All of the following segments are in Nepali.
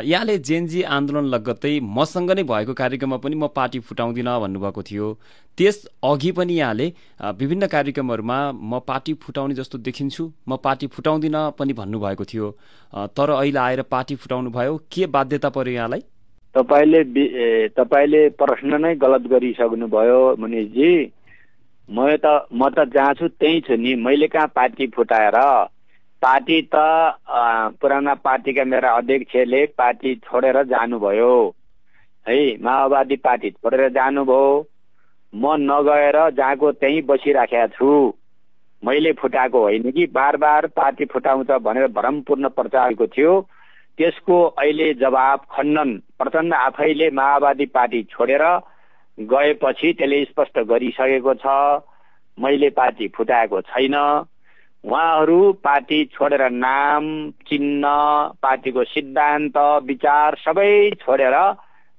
यहाँले जेनजी आन्दोलन लगत्तै मसँग नै भएको कार्यक्रममा पनि म पार्टी फुटाउँदिन भन्नुभएको थियो। त्यस अघि पनि यहाँले विभिन्न कार्यक्रमहरूमा म पार्टी फुटाउने जस्तो देखिन्छु, म पार्टी फुटाउँदिन पनि भन्नुभएको थियो। तर अहिले आएर पार्टी फुटाउनु भयो, के बाध्यता पर्यो यहाँलाई? तपाईले प्रश्न नै गलत गरिसक्नुभयो मनिषजी। म त जहाँ छु त्यही छु नि। मैले कहाँ पार्टी फुटाएर? पार्टी त पुराना पार्टीका मेरा अध्यक्षले पार्टी छोडेर जानुभयो है। माओवादी पार्टी छोडेर जानुभयो। म नगएर जहाँको त्यही बसिराखेका छु। मैले फुटाएको होइन कि बार बार पार्टी फुटाउँछ भनेर भ्रमपूर्ण प्रचारको थियो। त्यसको अहिले जवाब खण्डन प्रचण्ड आफैले माओवादी पार्टी छोडेर गएपछि त्यसले स्पष्ट गरिसकेको छ, मैले पार्टी फुटाएको छैन। उहाँहरू पार्टी छोडेर नाम, चिन्ह, पार्टीको सिद्धान्त, विचार सबै छोडेर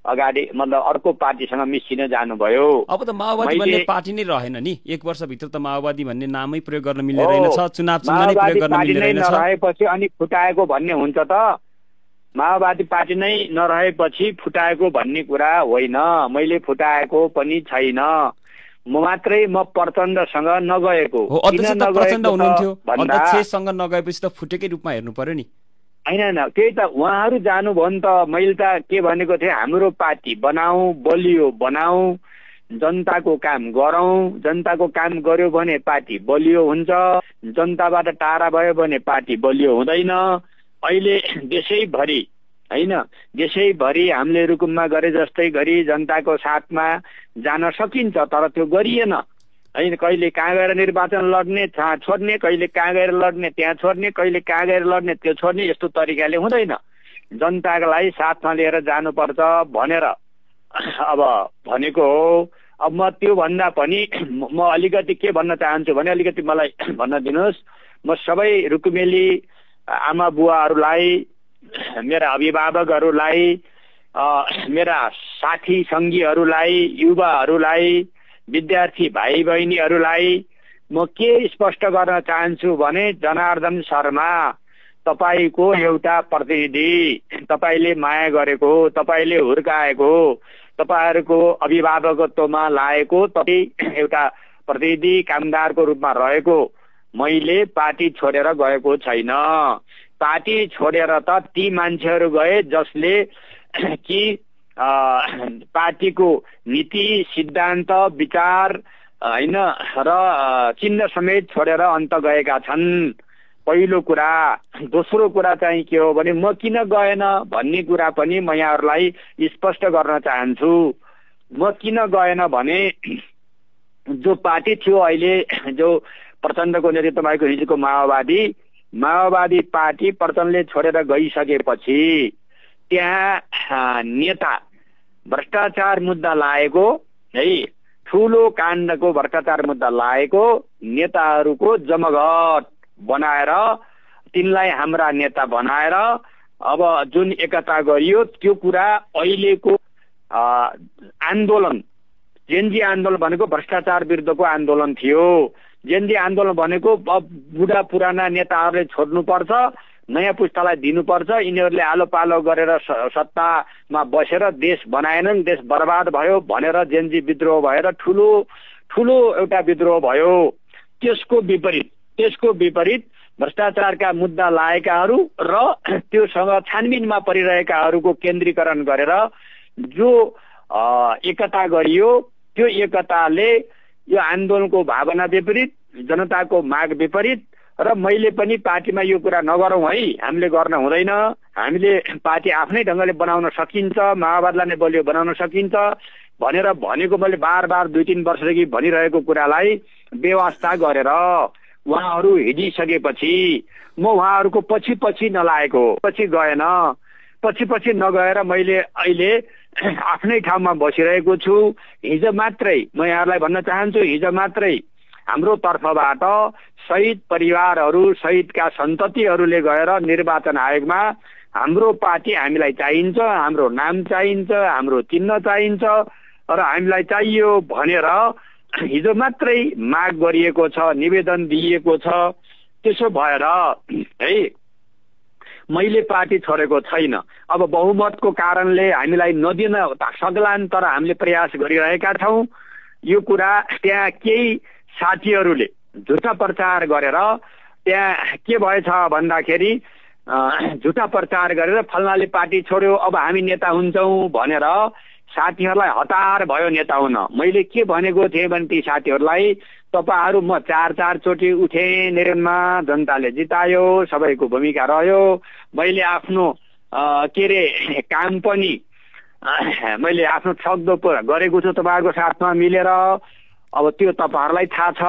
अगाडि मतलब अर्को पार्टीसँग मिसिन जानुभयो। अब त माओवादी भन्ने पार्टी नै रहेन नि। 1 वर्षभित्र त माओवादी भन्ने नामै प्रयोग गर्न मिल्ने रहेनछ, चुनाव चिन्ह नै प्रयोग गर्न मिल्ने रहेनछ। नरहेपछि अनि फुटाएको भन्ने हुन्छ त? माओवादी पार्टी नै नरहेपछि फुटाएको भन्ने कुरा होइन। मैले फुटाएको पनि छैन। म प्रचण्डसँग नगएको। अध्यक्षसँग नगएपछि त फुटेकै रूपमा हेर्नु पर्यो नि। होइन, त्यही त उहाँहरू जानुभयो नि त। मैले त के भनेको थिएँ, हाम्रो पार्टी बनाऊ, बलियो बनाऊ, जनताको काम गरौँ। जनताको काम गर्यो भने पार्टी बलियो हुन्छ, जनताबाट टाढा भयो भने पार्टी बलियो हुँदैन। अहिले देशैभरि होइन, देशैभरि हामीले रुकुममा गरे जस्तै गरी जनताको साथमा जान सकिन्छ, तर त्यो गरिएन होइन। कहिले कहाँ गएर निर्वाचन लड्ने त्यहाँ छोड्ने, कहिले कहाँ गएर लड्ने त्यहाँ छोड्ने, कहिले कहाँ गएर लड्ने त्यो छोड्ने, यस्तो तरिकाले हुँदैन। जनतालाई साथमा लिएर जानुपर्छ भनेर अब भनेको हो। अब म त्यो भन्दा पनि म अलिकति के भन्न चाहन्छु भने अलिकति मलाई भन्न दिनुहोस्। म सबै रुकुमेली आमा बुवाहरूलाई, मेरा अभिभावकहरूलाई, मेरा साथी सङ्गीहरूलाई, युवाहरूलाई, विद्यार्थी भाइ बहिनीहरूलाई म के स्पष्ट गर्न चाहन्छु भने जनार्दन शर्मा तपाईको एउटा प्रतिनिधि, तपाईले माया गरेको, तपाईले हुर्काएको, तपाईहरुको अभिभावकत्वमा लाएको तपाई एउटा प्रतिनिधि कामदारको रूपमा रहेको मैले पार्टी छोडेर गएको छैन। पार्टी छोडेर त ती मान्छेहरू गए जसले कि पार्टीको नीति, सिद्धान्त, विचार हैन र चिन्ह समेत छोडेर अन्त गएका छन्। पहिलो कुरा। दोस्रो कुरा चाहिँ के हो भने म किन गएन भन्ने कुरा पनि म यहाँहरुलाई स्पष्ट गर्न चाहन्छु। म किन गएन भने जो पार्टी थियो अहिले जो प्रचण्डको नेतृत्वमा भएको हिजोको माओवादी पार्टी प्रचण्डले छोडेर गइसकेपछि त्यहाँ नेता भ्रष्टाचार मुद्दा लाएको है, ठूलो काण्डको भ्रष्टाचार मुद्दा लाएको नेताहरूको जमघट बनाएर तिनलाई हाम्रा नेता बनाएर अब जुन एकता गरियो त्यो कुरा अहिलेको आन्दोलन, जेनजी आन्दोलन भनेको भ्रष्टाचार विरुद्धको आन्दोलन थियो। जेनजी आन्दोलन भनेको बुढा पुराना नेताहरूले छोड्नुपर्छ, नयाँ पुस्तालाई दिनुपर्छ, यिनीहरूले आलो पालो गरेर सत्तामा बसेर देश बनाएनन्, देश बर्बाद भयो भनेर जेनजी विद्रोह भएर ठूलो एउटा विद्रोह भयो। त्यसको विपरीत भ्रष्टाचारका मुद्दा लागेकाहरू र त्योसँग छानबिनमा परिरहेकाहरूको केन्द्रीकरण गरेर जो एकता गरियो त्यो एकताले यो आन्दोलनको भावना विपरीत, जनताको माग विपरीत र मैले पनि पार्टीमा यो कुरा नगरौँ है, हामीले गर्न हुँदैन, हामीले पार्टी आफ्नै ढंगले बनाउन सकिन्छ, माओवादीलाई नै बलियो बनाउन सकिन्छ भनेर भनेको मैले बार 2-3 वर्षदेखि भनिरहेको कुरालाई व्यवस्था गरेर उहाँहरू हिँडिसकेपछि म उहाँहरूको पछि नलागेको, पछि गएन, पछि नगएर मैले अहिले आफ्नै ठाउँमा बसिरहेको छु। हिजो मात्रै म यहाँहरूलाई भन्न चाहन्छु, हिजो मात्रै हाम्रो तर्फबाट शहीद परिवारहरू, शहीदका सन्ततिहरूले गएर निर्वाचन आयोगमा हाम्रो पार्टी हामीलाई चाहिन्छ, हाम्रो नाम चाहिन्छ, हाम्रो चिन्ह चाहिन्छ र हामीलाई चाहियो भनेर हिजो मात्रै माग गरिएको छ, निवेदन दिइएको छ। त्यसो भएर है मैले पार्टी छोडेको छैन। अब बहुमतको कारणले हामीलाई नदिन सक्लान्, तर हामीले प्रयास गरिरहेका छौँ। यो कुरा त्यहाँ केही साथीहरूले झुटा प्रचार गरेर त्यहाँ के भएछ भन्दाखेरि झुटा प्रचार गरेर फल्नाले पार्टी छोड्यो अब हामी नेता हुन्छौँ भनेर साथीहरूलाई हतार भयो नेता हुन। मैले के भनेको थिएँ भने ती साथीहरूलाई, तपाईँहरू म 4 चोटि उठेँ निर्णयमा, जनताले जितायो, सबैको भूमिका रह्यो, मैले आफ्नो के अरे काम पनि मैले आफ्नो सक्दो गरेको छु तपाईँहरूको साथमा मिलेर। अब त्यो तपाईँहरूलाई थाहा छ।